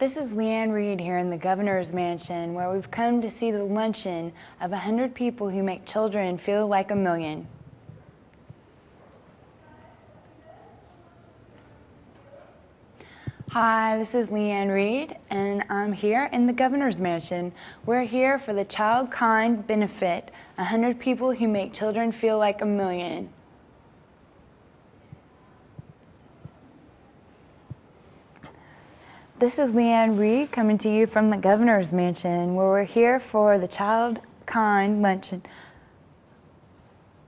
This is Leanne Reed here in the Governor's Mansion, where we've come to see the luncheon of 100 people who make children feel like a million. Hi, this is Leanne Reed, and I'm here in the Governor's Mansion. We're here for the Child Kind Benefit, 100 people who make children feel like a million. This is Leanne Reed coming to you from the Governor's Mansion, where we're here for the Child Kind Luncheon.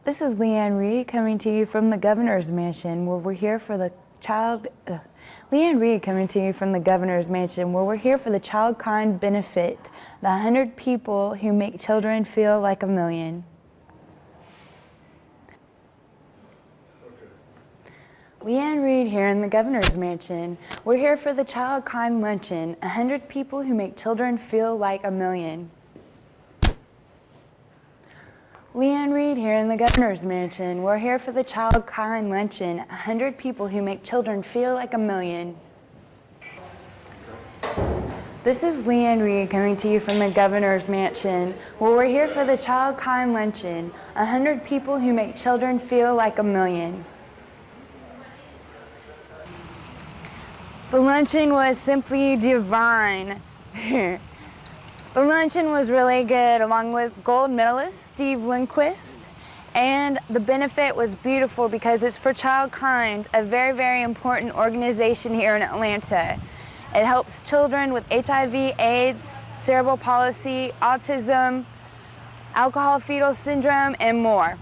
This is Leanne Reed coming to you from the Governor's Mansion, where we're here for the Leanne Reed coming to you from the Governor's Mansion, where we're here for the Child Kind Benefit, the 100 people who make children feel like a million. Leanne Reed here in the Governor's Mansion. We're here for the Child Kind Luncheon, 100 people who make children feel like a million. Leanne Reed here in the Governor's Mansion. We're here for the Child Kind Luncheon, 100 people who make children feel like a million. This is Leanne Reed coming to you from the Governor's Mansion, where we're here for the Child Kind Luncheon, 100 people who make children feel like a million. The luncheon was simply divine. The luncheon was really good, along with gold medalist Steve Lindquist, and the benefit was beautiful because it's for Child Kind, a very, very important organization here in Atlanta. It helps children with HIV, AIDS, cerebral palsy, autism, alcohol fetal syndrome, and more.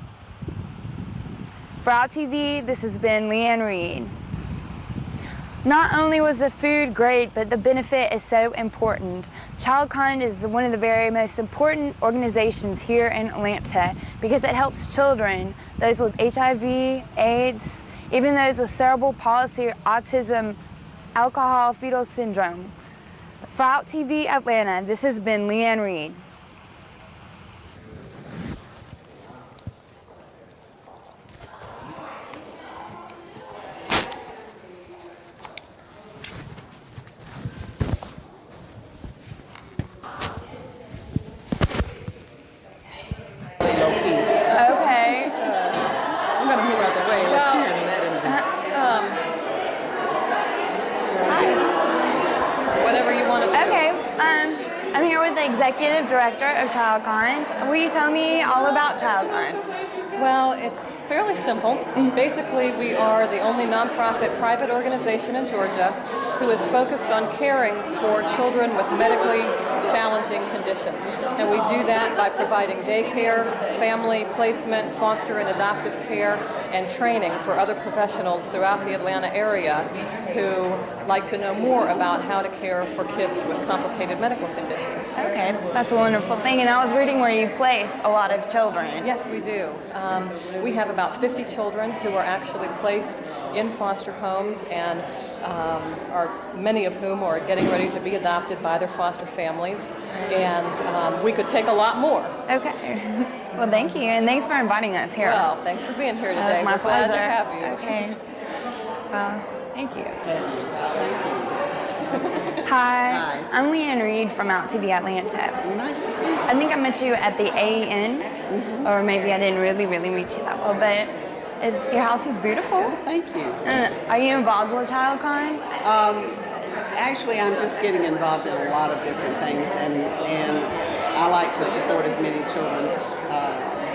For Out TV, this has been Leanne Reed. Not only was the food great, but the benefit is so important. Child Kind is one of the very most important organizations here in Atlanta because it helps children, those with HIV, AIDS, even those with cerebral palsy, autism, alcohol fetal syndrome. For Out TV Atlanta, this has been Leanne Reed. I'm here with the Executive Director of Child Kind. Will you tell me all about Child Kind? Well, it's fairly simple. Basically, we are the only nonprofit private organization in Georgia who is focused on caring for children with medically challenging conditions. And we do that by providing daycare, family placement, foster and adoptive care, and training for other professionals throughout the Atlanta area who like to know more about how to care for kids with complicated medical conditions. Okay, that's a wonderful thing. And I was reading where you place a lot of children. Yes, we do. We have about 50 children who are actually placed in foster homes, and many of whom are getting ready to be adopted by their foster families. And we could take a lot more. Okay. Well, thank you, and thanks for inviting us here. Well, thanks for being here today. It was my pleasure. Glad to have you. Okay. Thank you. Hi, I'm Leanne Reed from Out TV Atlanta. Nice to see you. I think I met you at the AEN, or maybe I didn't really meet you that well, but your house is beautiful. Oh, thank you. Are you involved with Child Kind? Actually, I'm just getting involved in a lot of different things, and I like to support as many children's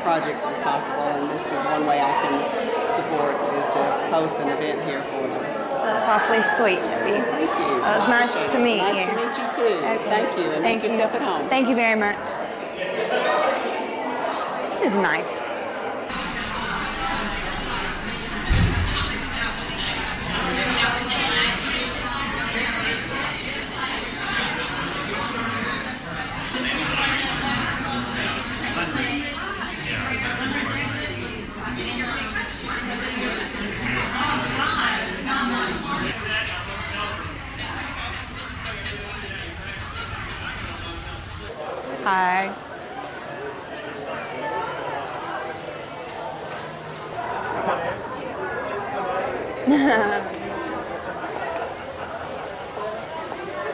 projects as possible, and this is one way I can support is to host an event here for them. That's awfully sweet, Debbie. Thank you. It was nice to meet you. Nice to meet you too. Okay. Thank you, and make yourself at home. Thank you very much. She's nice. Hi.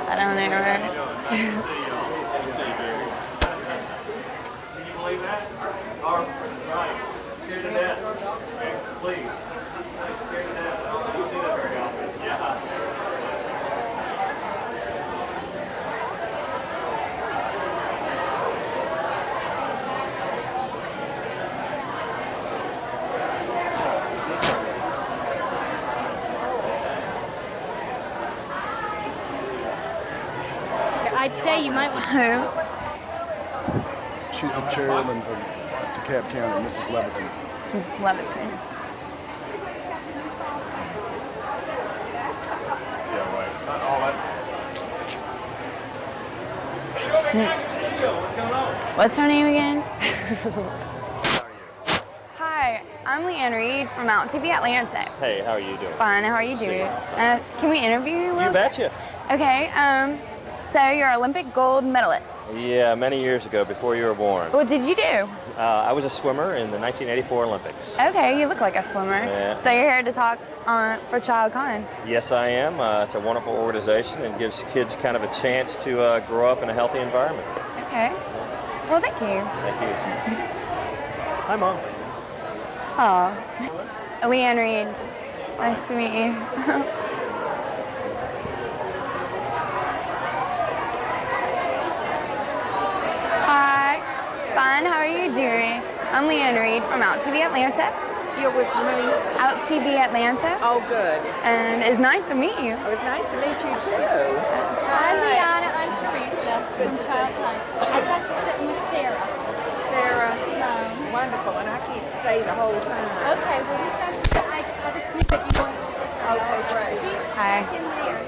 I don't don't know. Right? Can you believe that? Right. Scared to death. Okay, please. Scared to death. I don't do that very often. Yeah. I'd say you might want Who? She's the chairman of DeKalb County, Mrs. Leviton. Miss Leviton. Yeah, right. Not all that. What's going on? What's her name again? How are you? Hi, I'm Leanne Reed from Out TV Atlanta. Hey, how are you doing? Fine, how are you doing? Can we interview you? You betcha. Okay, so you're an Olympic gold medalist. Yeah, many years ago, before you were born. What did you do? I was a swimmer in the 1984 Olympics. Okay, you look like a swimmer. Yeah. So you're here to talk for Child Con. Yes, I am. It's a wonderful organization and gives kids kind of a chance to grow up in a healthy environment. Okay. Well, thank you. Thank you. Hi, Mom. Oh, Leanne Reed. Nice to meet you. Hi. Fine. How are you doing? I'm Leanne Reed from Out TV Atlanta. You're with me? Out TV Atlanta. Oh, good. And it's nice to meet you. Oh, it's nice to meet you, too. I'm Liana. I'm Teresa from Child Line. I thought you sitting with Sarah. Sarah. Sloan. Wonderful, and I can't stay the whole time. Okay, well, we've got you. I have a snippet you want to see. Okay, great. She's Hi. in there.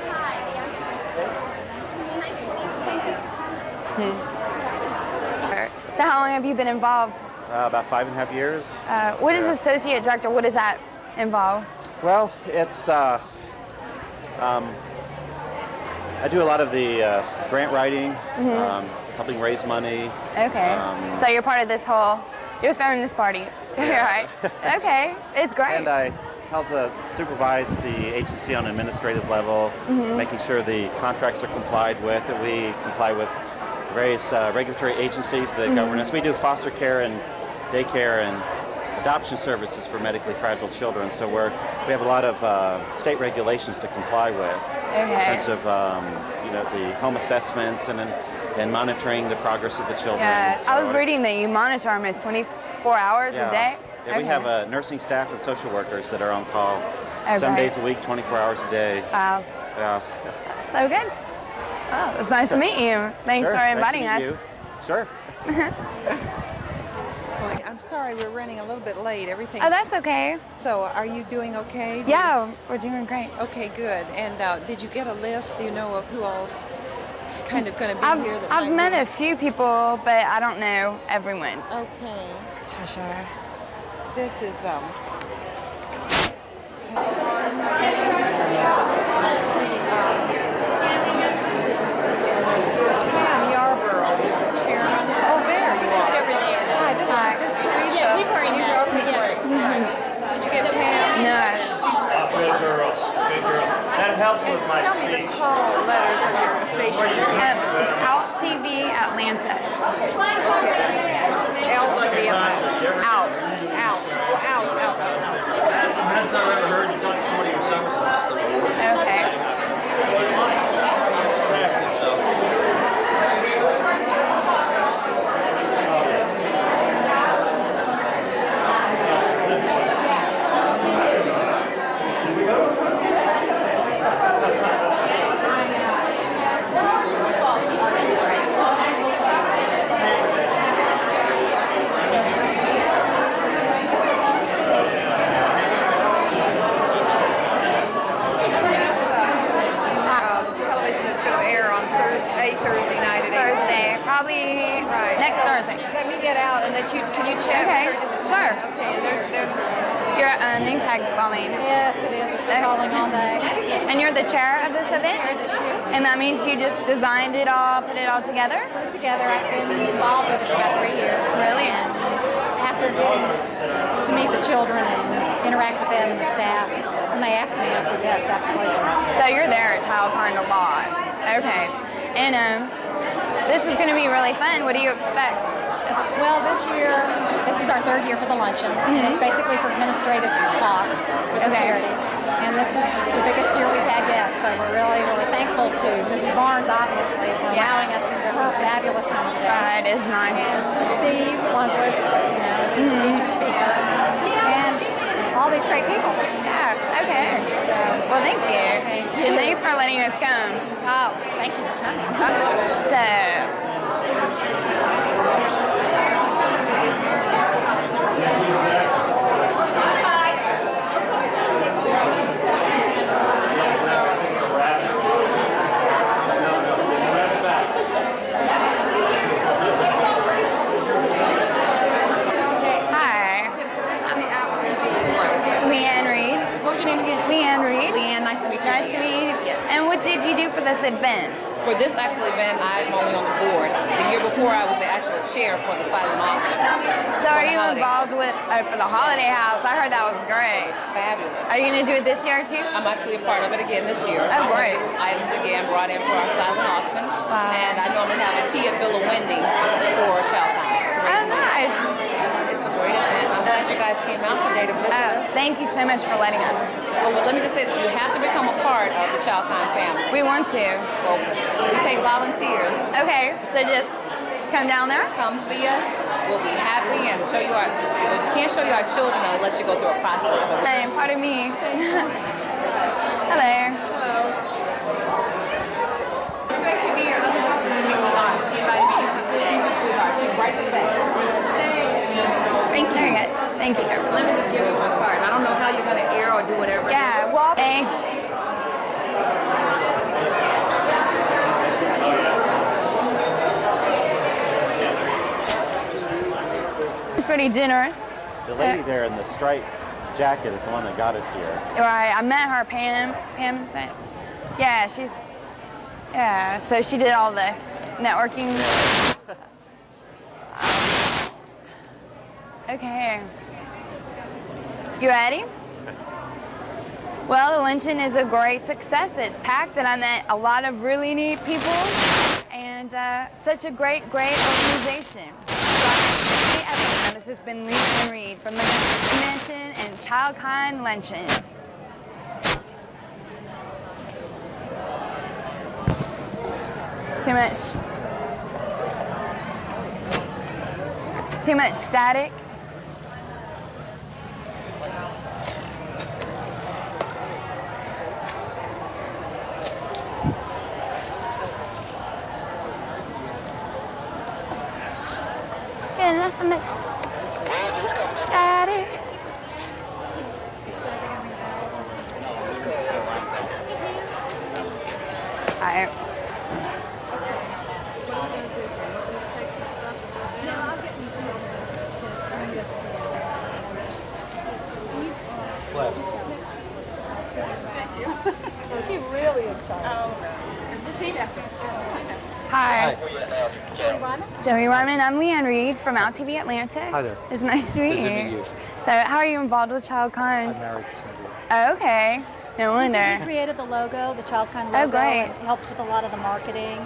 Hi, I'm Teresa. Nice to meet you. So how long have you been involved? About 5.5 years. What is associate director? What does that involve? Well, it's I do a lot of the grant writing, helping raise money. Okay. So you're part of this whole, you're throwing this party. Yeah. Right. Okay. It's great. And I help supervise the agency on an administrative level, making sure the contracts are complied with, that we comply with various regulatory agencies that govern us. We do foster care and daycare and adoption services for medically fragile children. So we have a lot of state regulations to comply with. Okay. In terms of the home assessments and monitoring the progress of the children. Yeah, So I was reading that you monitor almost 24 hours a day. Yeah, we have nursing staff and social workers that are on call Oh, 7 great. days a week, 24 hours a day. Wow. Yeah. That's so good. Oh, it's nice to meet you. Thanks Sure, for nice to inviting meet us. you. Sure. I'm sorry we're running a little bit late. Everything. Oh, that's okay. So, are you doing okay? Yeah, we're doing great. Okay, good. And did you get a list? Do you know of who all's kind of going to be here? That I've might met be- a few people, but I don't know everyone. Okay. That's for sure. This is Pam Yarborough is the chairman. Oh, there you are. Over there. Hi, this is Teresa. Yeah, we've already You met. okay, Yeah. great. Did you get Pam? No. Good girls. Good girls. That helps with my Tell me the speech. call letters of your station. It's Out TV Atlanta. L to be out. Out. Oh, out. That's the best I've ever heard you talk to somebody in Somerset. Okay. Television that's going to air on Thursday night at 8. Thursday, probably Right. next So, Thursday. Let me get out and can you chat Okay, with her just a sure. minute? Okay, and there's Your name tag's following. Yes, it is. It's been calling all day. And you're the chair of this event? And that means you just designed it all, put it all together? Put it together. I've been involved with it for about 3 years. Really? And after getting to meet the children and interact with them and the staff, And they asked me, I said, yes, absolutely. So you're there at ChildKind a lot. Okay. And this is going to be really fun. What do you expect? Well, this year, this is our third year for the luncheon, and it's basically for administrative costs for the charity. And this is the biggest year we've had yet, so we're thankful to Mrs. Barnes, obviously, for allowing us into her fabulous home today. It is nice. And Steve Lundquist, is the featured speaker, and all these great people. Yeah, okay. So, Well, thank you. And thanks for letting us come. oh, thank you for coming. Hi. On the Out TV. Leanne Reed. What was your name again? Leanne Reed. Leanne, nice to meet you. Nice to meet you. And what did you do for this event? For this actual event, I'm only on the board. The year before, I was the actual chair for the silent auction. So are For the you holiday involved with, for the holiday house? I heard that was great. It's fabulous. Are you going to do it this year too? I'm actually a part of it again this year. Oh, I'm great. gonna get some items again brought in for our silent auction. Wow. And I normally have a tea at Bill Wendy for ChildKind. Oh, nice. It's a great event. I'm glad you guys came out today to visit us. Thank you so much for letting us. Well, let me just say this. You have to become a part of the ChildKind family. We want to. Well, we take volunteers. Okay, so just come down there. Come see us. We'll be happy and show you our. We can't show you our children unless you go through a process. But Hey, pardon me. Hello. She's right to the back. Thank you. Thank you. Let me just give you my card. I don't know how you're going to air or do whatever. Yeah, well, thanks. It's pretty generous. The lady there in the striped jacket is the one that got us here. Right, I met her, Pam. Pam said, yeah, so she did all the networking. Okay. You ready? Well, the luncheon is a great success. It's packed, and I met a lot of really neat people, and such a great organization. This has been Leanne Reed from the Convention and ChildKind Luncheon. Too much static. Get enough of this static. Alright. She really is shy. It's a team effort. Hi. Joey Wyman? Joey Ryman. I'm Leanne Reed from Out TV Atlanta. Hi there. It's nice to meet Good you. to meet you. So, how are you involved with ChildKind? I'm married to Cynthia. Oh, okay. No We wonder. created the logo, the ChildKind logo. Oh, great. It helps with a lot of the marketing,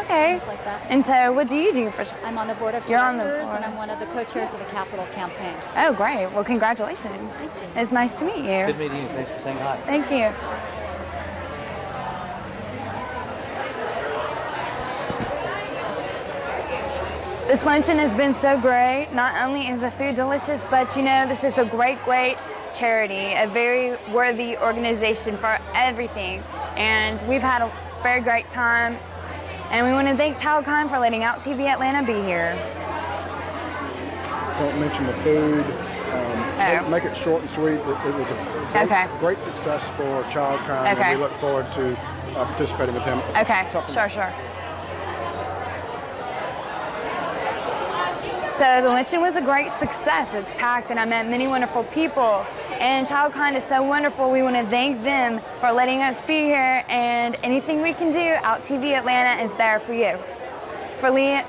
Okay. things like that. And so, what do you do for? I'm on the board of You're on the directors, board. and I'm one of the co-chairs of the Capital Campaign. Oh, great. Well, congratulations. Thank you. It's nice to meet you. Good meeting you. Thanks for saying hi. Thank you. This luncheon has been so great. Not only is the food delicious, but this is a great charity, a very worthy organization for everything. And we've had a very great time. And we want to thank ChildKind for letting Out TV Atlanta be here. Don't mention the food. Oh. Make it short and sweet. It was a great success for ChildKind, Okay. and we look forward to participating with them. Okay, Something- sure. So the luncheon was a great success. It's packed, and I met many wonderful people. And ChildKind is so wonderful. We want to thank them for letting us be here. And anything we can do, Out TV Atlanta is there for you. For Leanne.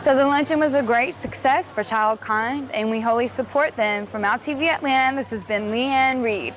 So the luncheon was a great success for Child Kind, and we wholly support them. From Out TV Atlanta, this has been Leanne Reed.